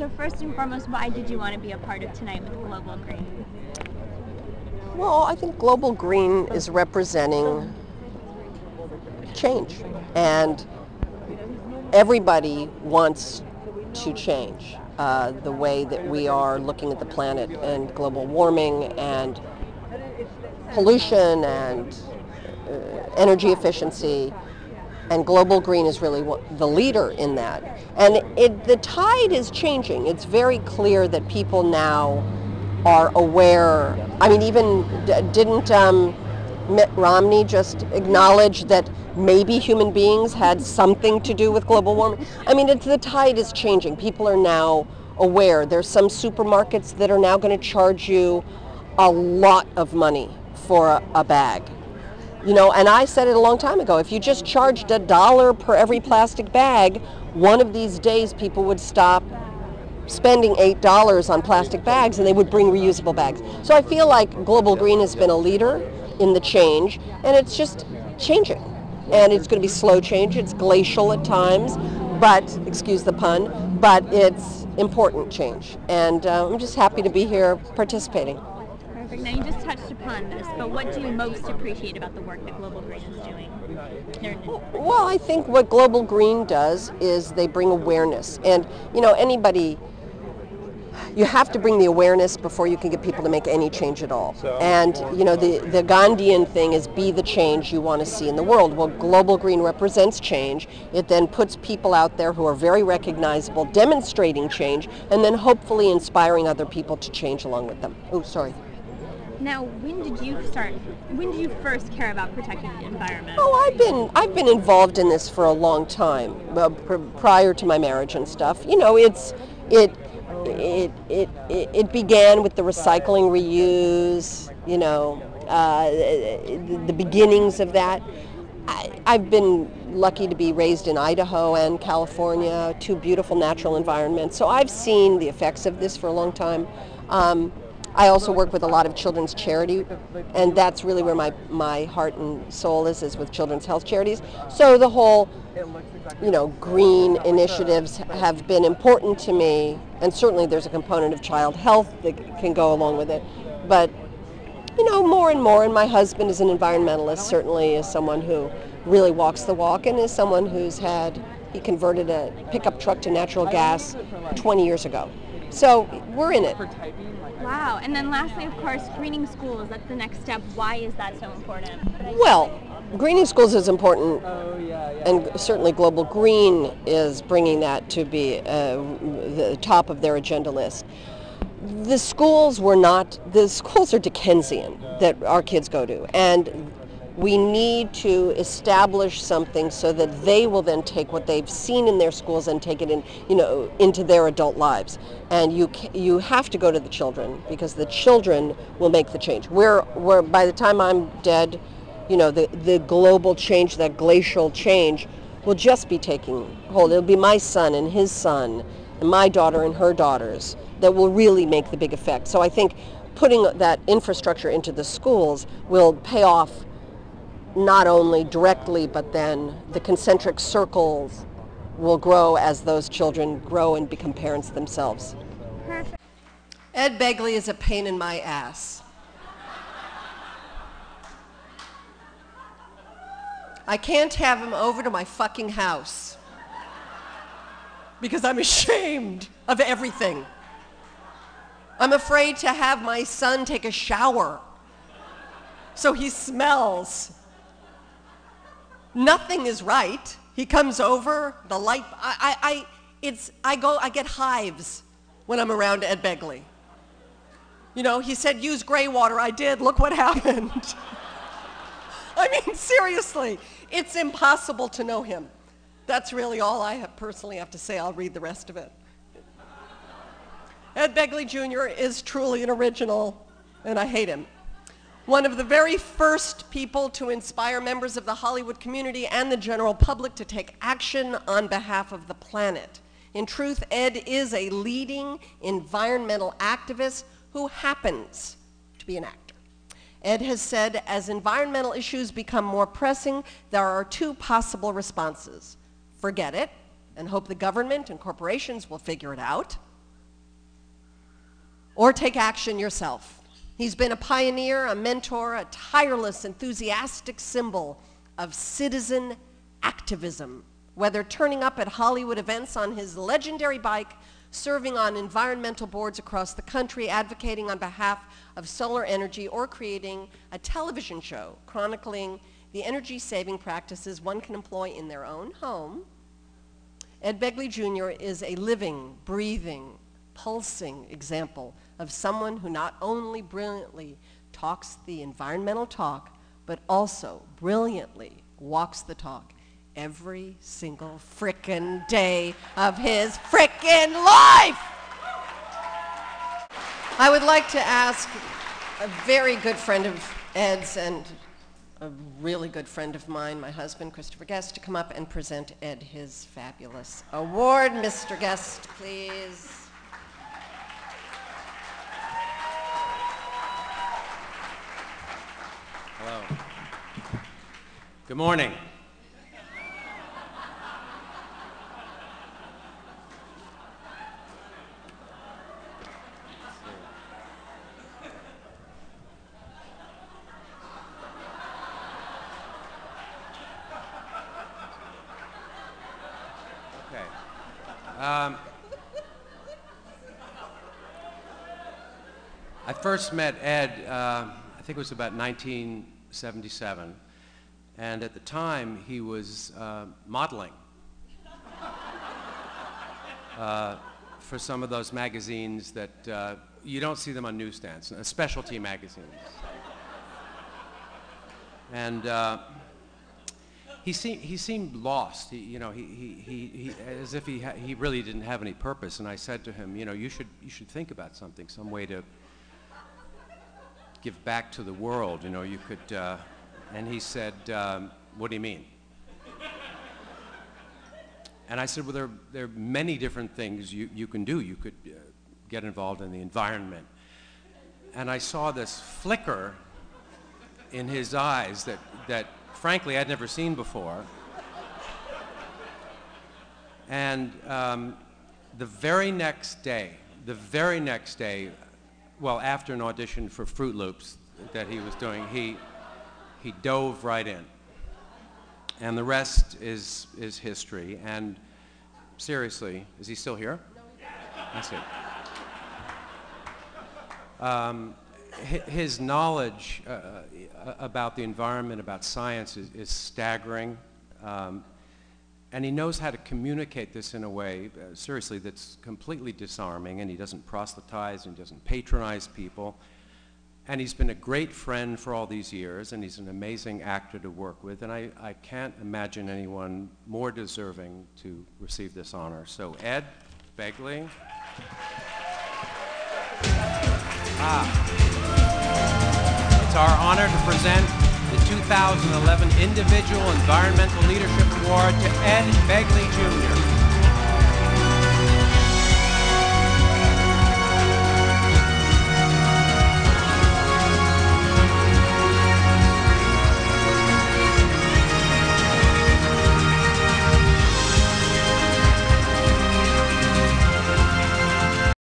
So first and foremost, why did you want to be a part of tonight with Global Green? Well, I think Global Green is representing change, and everybody wants to change the way that we are looking at the planet and global warming and pollution and energy efficiency. And Global Green is really the leader in that. And the tide is changing. It's very clear that people now are aware. I mean, even didn't Mitt Romney just acknowledge that maybe human beings had something to do with global warming? I mean, the tide is changing. People are now aware. There's some supermarkets that are now going to charge you a lot of money for a bag. You know, and I said it a long time ago, if you just charged $1 per every plastic bag, one of these days people would stop spending $8 on plastic bags and they would bring reusable bags. So I feel like Global Green has been a leader in the change, and it's just changing. And it's going to be slow change, it's glacial at times, but, excuse the pun, but it's important change. And I'm just happy to be here participating. Perfect. Now you just touched upon this, but what do you most appreciate about the work that Global Green is doing? Well, I think what Global Green does is they bring awareness. And, you know, you have to bring the awareness before you can get people to make any change at all. And, you know, the Gandhian thing is be the change you want to see in the world. Well, Global Green represents change. It then puts people out there who are very recognizable, demonstrating change, and then hopefully inspiring other people to change along with them. Oh, sorry. Now, when did you first care about protecting the environment? Oh, I've been involved in this for a long time, prior to my marriage and stuff. You know, it began with the recycling, reuse, you know, the beginnings of that. I've been lucky to be raised in Idaho and California, two beautiful natural environments. So I've seen the effects of this for a long time. I also work with a lot of children's charity, and that's really where my heart and soul is with children's health charities. So the whole, you know, green initiatives have been important to me, and certainly there's a component of child health that can go along with it. But, you know, more and more, and my husband is an environmentalist, certainly is someone who really walks the walk, and is someone he converted a pickup truck to natural gas 20 years ago. So we're in it. Wow. And then lastly, of course, greening schools, that's the next step. Why is that so important? Well, greening schools is important, and certainly Global Green is bringing that to be the top of their agenda list. The schools are Dickensian that our kids go to, and we need to establish something so that they will then take what they've seen in their schools and take it into their adult lives. And you have to go to the children, because the children will make the change. We're by the time I'm dead, you know, the global change, that glacial change, will just be taking hold. It'll be my son and his son, and my daughter and her daughters that will really make the big effect. So I think putting that infrastructure into the schools will pay off not only directly, but then the concentric circles will grow as those children grow and become parents themselves. Perfect. Ed Begley is a pain in my ass. I can't have him over to my fucking house because I'm ashamed of everything. I'm afraid to have my son take a shower so he smells. Nothing is right. He comes over, the light, I get hives when I'm around Ed Begley. You know, he said use gray water. I did. Look what happened. I mean, seriously, it's impossible to know him. That's really all I personally have to say. I'll read the rest of it. Ed Begley Jr. is truly an original, and I hate him. One of the very first people to inspire members of the Hollywood community and the general public to take action on behalf of the planet. In truth, Ed is a leading environmental activist who happens to be an actor. Ed has said, as environmental issues become more pressing, there are two possible responses. Forget it and hope the government and corporations will figure it out, or take action yourself. He's been a pioneer, a mentor, a tireless, enthusiastic symbol of citizen activism, whether turning up at Hollywood events on his legendary bike, serving on environmental boards across the country, advocating on behalf of solar energy, or creating a television show chronicling the energy-saving practices one can employ in their own home. Ed Begley Jr. is a living, breathing, pulsing example of someone who not only brilliantly talks the environmental talk, but also brilliantly walks the talk every single frickin' day of his frickin' life. I would like to ask a very good friend of Ed's and a really good friend of mine, my husband, Christopher Guest, to come up and present Ed his fabulous award. Mr. Guest, please. Hello. Good morning. I first met Ed, I think it was about 1977, and at the time he was modeling for some of those magazines that you don't see them on newsstands, specialty magazines. And he seemed lost. He as if he really didn't have any purpose. And I said to him, you should think about something, some way to give back to the world. You could. And he said, "What do you mean?" And I said, "Well, there are many different things you can do. You could get involved in the environment." And I saw this flicker in his eyes that frankly I'd never seen before. And the very next day, well, after an audition for Fruit Loops that he was doing, he dove right in. And the rest is history. And seriously, is he still here? No, he's not. I see. His knowledge about the environment, about science is staggering. And he knows how to communicate this in a way, seriously, that's completely disarming, and he doesn't proselytize and he doesn't patronize people. And he's been a great friend for all these years, and he's an amazing actor to work with, and I can't imagine anyone more deserving to receive this honor. So Ed Begley. It's our honor to present the 2011 Individual Environmental Leadership Award to Ed Begley Jr.